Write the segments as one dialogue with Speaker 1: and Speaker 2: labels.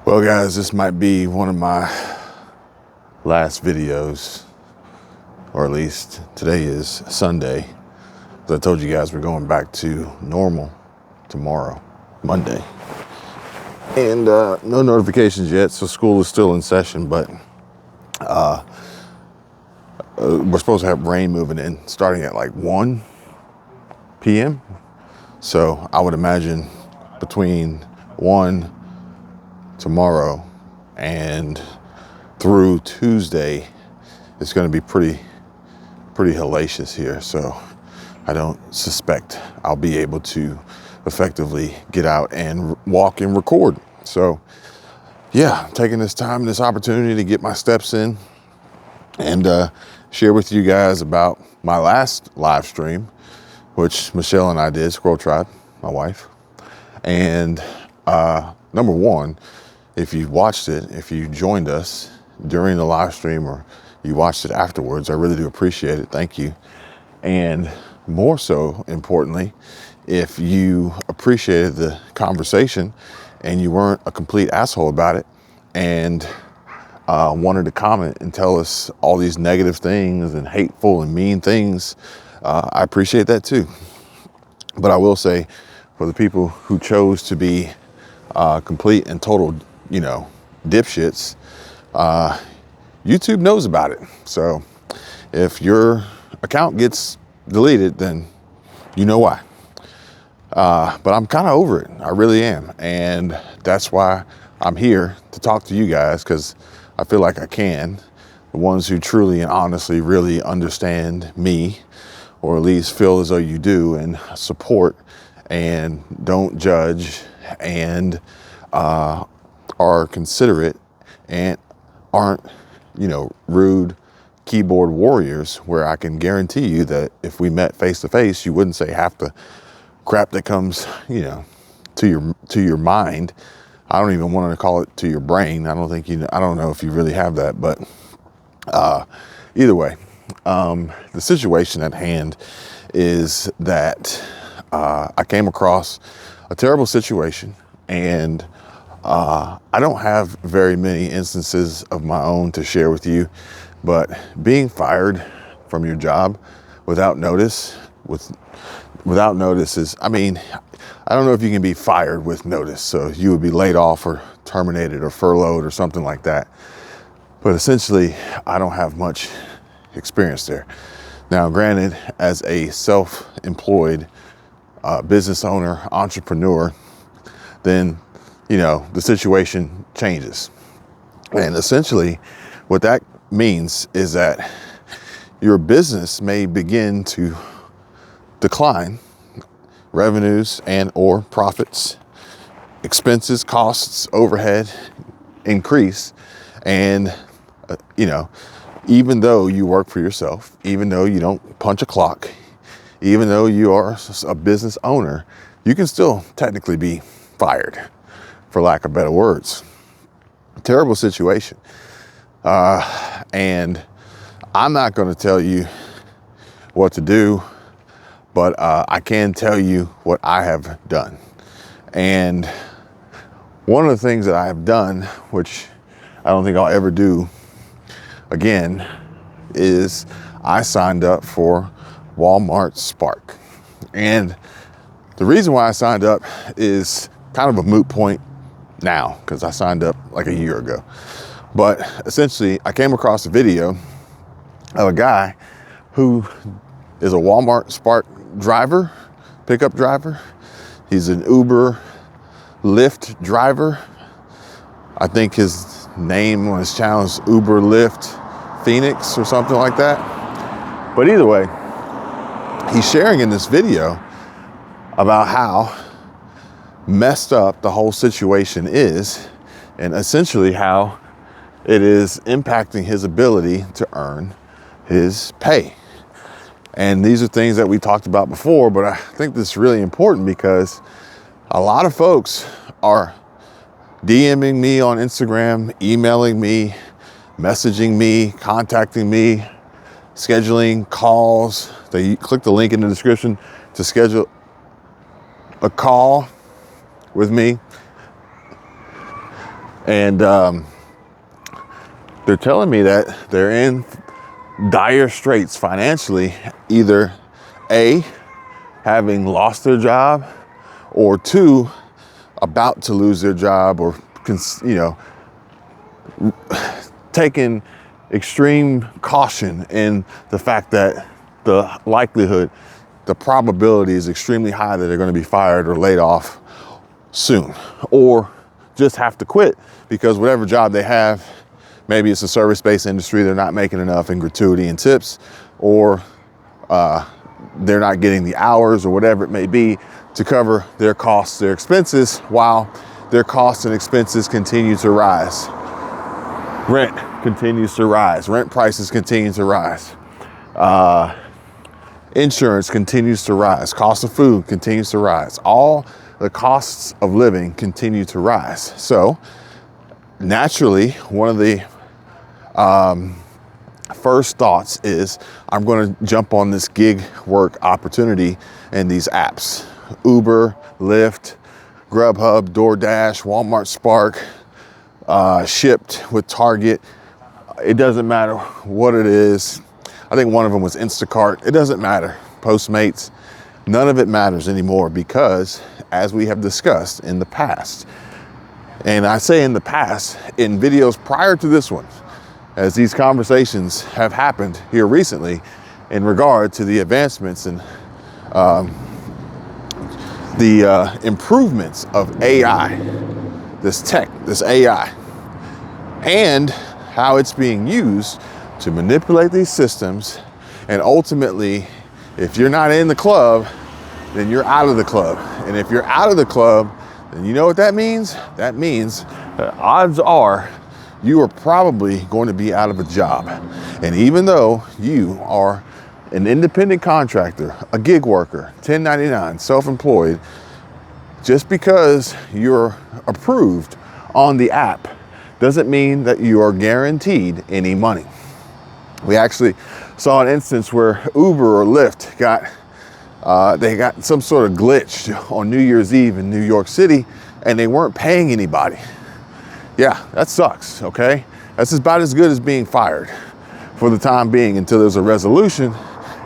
Speaker 1: Well, guys, this might be one of my last videos, or at least today is Sunday. As I told you guys, we're going back to normal tomorrow, Monday. And no notifications yet, so school is still in session, but we're supposed to have rain moving in starting at like 1 p.m. So I would imagine between 1 tomorrow and through Tuesday, it's going to be pretty hellacious here. So I don't suspect I'll be able to effectively get out and walk and record. So yeah, I'm taking this time, this opportunity to get my steps in and share with you guys about my last live stream, which Michelle and I did, Squirrel Tribe, my wife. And number one, if you watched it, if you joined us during the live stream or you watched it afterwards, I really do appreciate it. Thank you. And more so importantly, if you appreciated the conversation and you weren't a complete asshole about it and wanted to comment and tell us all these negative things and hateful and mean things, I appreciate that too. But I will say, for the people who chose to be complete and total, dipshits, YouTube knows about it. So if your account gets deleted, then you know why. But I'm kind of over it. I really am. And that's why I'm here to talk to you guys, because I feel like I can. The ones who truly and honestly really understand me, or at least feel as though you do, and support and don't judge and are considerate and aren't, rude keyboard warriors, where I can guarantee you that if we met face to face, you wouldn't say half the crap that comes, to your mind. I don't even want to call it to your brain. I don't know if you really have that, but either way, the situation at hand is that I came across a terrible situation, and I don't have very many instances of my own to share with you, but being fired from your job without notice is, I don't know if you can be fired with notice. So you would be laid off or terminated or furloughed or something like that. But essentially, I don't have much experience there. Now, granted, as a self-employed business owner, entrepreneur, then, the situation changes. And essentially, what that means is that your business may begin to decline, revenues and or profits, expenses, costs, overhead increase. And, even though you work for yourself, even though you don't punch a clock, even though you are a business owner, you can still technically be fired, for lack of better words. Terrible situation. And I'm not going to tell you what to do, but I can tell you what I have done. And one of the things that I have done, which I don't think I'll ever do again, is I signed up for Walmart Spark. And the reason why I signed up is kind of a moot point now, because I signed up like a year ago. But essentially, I came across a video of a guy who is a Walmart Spark driver, pickup driver. He's an Uber Lyft driver. I think his name on his channel is Uber Lyft Phoenix or something like that. But either way, he's sharing in this video about how messed up the whole situation is, and essentially how it is impacting his ability to earn his pay. And these are things that we talked about before, but I think this is really important because a lot of folks are DMing me on Instagram, emailing me, messaging me, contacting me, scheduling calls. They click the link in the description to schedule a call with me. And they're telling me that they're in dire straits financially, either A, having lost their job, or two, about to lose their job, or, you know, taking extreme caution in the fact that the likelihood, the probability is extremely high that they're going to be fired or laid off soon, or just have to quit because whatever job they have, maybe it's a service-based industry, they're not making enough in gratuity and tips, or they're not getting the hours or whatever it may be to cover their costs, their expenses, while their costs and expenses continue to rise. Rent continues to rise. Rent prices continue to rise. Insurance continues to rise. Cost of food continues to rise. All the costs of living continue to rise. So naturally, one of the first thoughts is I'm going to jump on this gig work opportunity and these apps. Uber, Lyft, Grubhub, DoorDash, Walmart Spark, Shipped with Target. It doesn't matter what it is. I think one of them was Instacart. It doesn't matter. Postmates. None of it matters anymore because, as we have discussed in the past, and I say in the past, in videos prior to this one, as these conversations have happened here recently in regard to the advancements and the improvements of AI, this tech, this AI, and how it's being used to manipulate these systems. And ultimately, if you're not in the club, then you're out of the club. And if you're out of the club, then you know what that means? That means that odds are you are probably going to be out of a job. And even though you are an independent contractor, a gig worker, 1099, self-employed, just because you're approved on the app doesn't mean that you are guaranteed any money. We actually saw an instance where Uber or Lyft they got some sort of glitch on New Year's Eve in New York City, and they weren't paying anybody. Yeah, that sucks, okay? That's about as good as being fired for the time being until there's a resolution,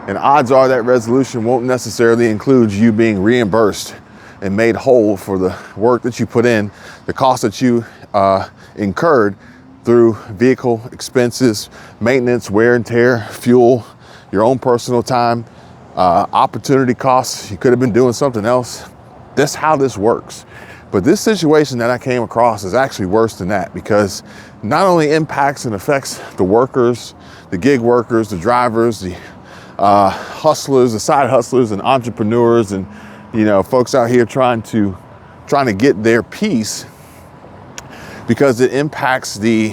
Speaker 1: and odds are that resolution won't necessarily include you being reimbursed and made whole for the work that you put in, the cost that you incurred through vehicle expenses, maintenance, wear and tear, fuel, your own personal time, opportunity costs. You could have been doing something else. That's how this works. But this situation that I came across is actually worse than that, because not only impacts and affects the workers, the gig workers, the drivers, the hustlers, the side hustlers and entrepreneurs, and folks out here trying to get their piece, because it impacts the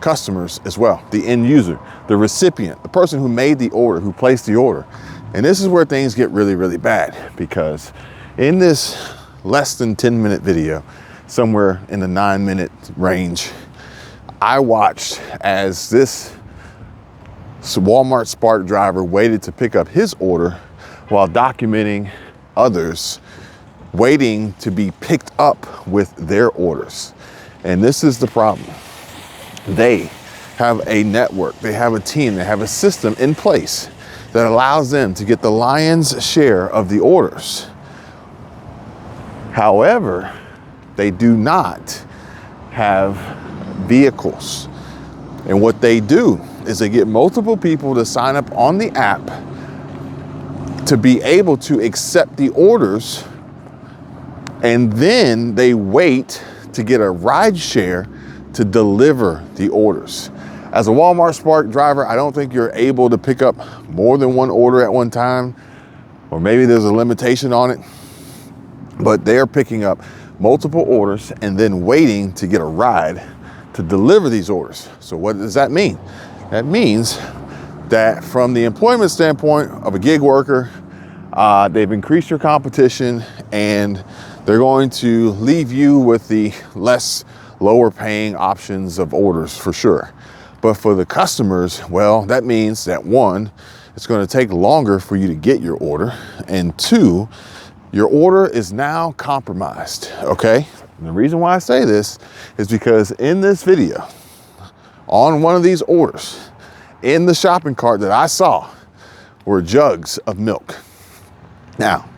Speaker 1: customers as well, the end user, the recipient, the person who made the order, who placed the order. And this is where things get really, really bad, because in this less than 10-minute video, somewhere in the 9-minute range, I watched as this Walmart Spark driver waited to pick up his order while documenting others waiting to be picked up with their orders. And this is the problem. They have a network, they have a team, they have a system in place that allows them to get the lion's share of the orders. However, they do not have vehicles. And what they do is they get multiple people to sign up on the app to be able to accept the orders, and then they wait to get a ride share to deliver the orders. As a Walmart Spark driver, I don't think you're able to pick up more than one order at one time, or maybe there's a limitation on it, but they're picking up multiple orders and then waiting to get a ride to deliver these orders. So what does that mean? That means that from the employment standpoint of a gig worker, they've increased your competition, and they're going to leave you with the lower paying options of orders for sure. But for the customers, well, that means that one, it's going to take longer for you to get your order, and two, your order is now compromised, okay? And the reason why I say this is because in this video, on one of these orders, in the shopping cart that I saw were jugs of milk. Now,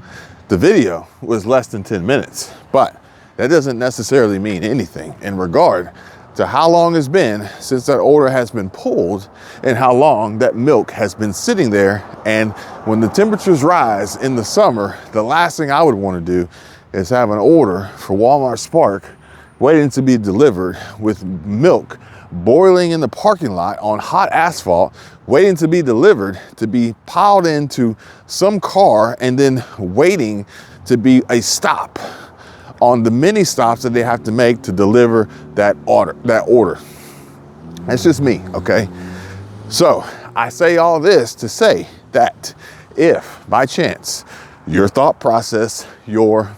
Speaker 1: the video was less than 10 minutes, but that doesn't necessarily mean anything in regard to how long it's been since that order has been pulled and how long that milk has been sitting there. And when the temperatures rise in the summer, the last thing I would want to do is have an order for Walmart Spark waiting to be delivered with milk boiling in the parking lot on hot asphalt, waiting to be delivered, to be piled into some car and then waiting to be a stop on the many stops that they have to make to deliver that order. That's just me, okay? So I say all this to say that if by chance your thought process, your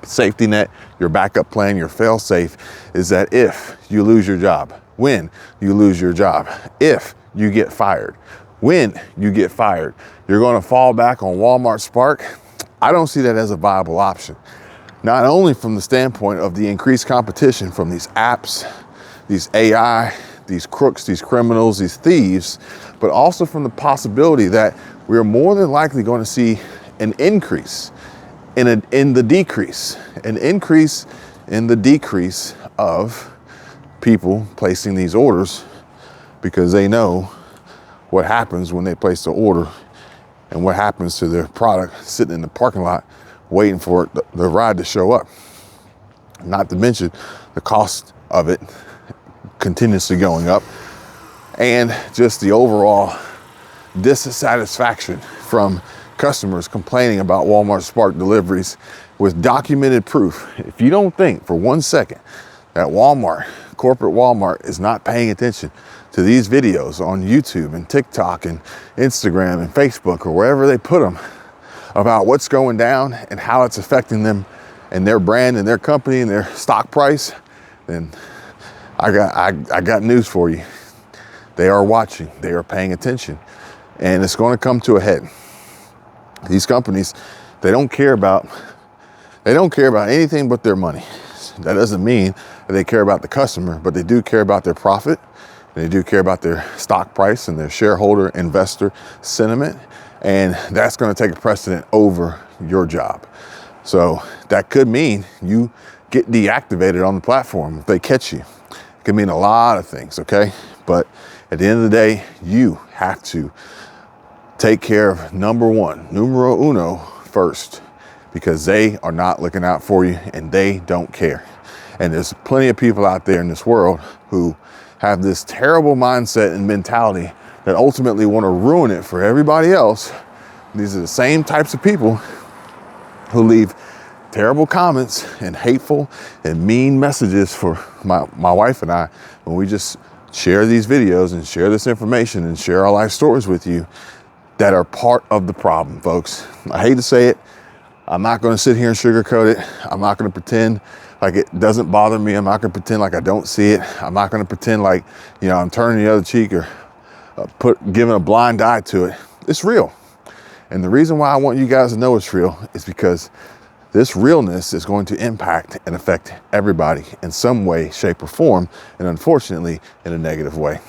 Speaker 1: safety net, your backup plan, your fail safe is that if you lose your job, when you lose your job, if you get fired, when you get fired, you're going to fall back on Walmart Spark, I don't see that as a viable option. Not only from the standpoint of the increased competition from these apps, these AI, these crooks, these criminals, these thieves, but also from the possibility that we're more than likely going to see an increase in the decrease of people placing these orders, because they know what happens when they place the order and what happens to their product sitting in the parking lot waiting for the ride to show up. Not to mention the cost of it continuously going up, and just the overall dissatisfaction from customers complaining about Walmart Spark deliveries with documented proof. If you don't think for 1 second that Walmart, corporate Walmart, is not paying attention to these videos on YouTube and TikTok and Instagram and Facebook or wherever they put them about what's going down and how it's affecting them and their brand and their company and their stock price, then I got news for you. They are watching, they are paying attention, and it's going to come to a head. These companies, they don't care about anything but their money. That doesn't mean that they care about the customer, but they do care about their profit. They do care about their stock price and their shareholder investor sentiment. And that's going to take a precedent over your job. So that could mean you get deactivated on the platform if they catch you. It could mean a lot of things, okay? But at the end of the day, you have to take care of numero uno first, because they are not looking out for you and they don't care. And there's plenty of people out there in this world who have this terrible mindset and mentality that ultimately want to ruin it for everybody else. These are the same types of people who leave terrible comments and hateful and mean messages for my wife and I when we just share these videos and share this information and share our life stories with you that are part of the problem, folks. I hate to say it. I'm not going to sit here and sugarcoat it. I'm not going to pretend like it doesn't bother me. I'm not going to pretend like I don't see it. I'm not going to pretend like, I'm turning the other cheek or giving a blind eye to it. It's real. And the reason why I want you guys to know it's real is because this realness is going to impact and affect everybody in some way, shape, or form, and unfortunately, in a negative way.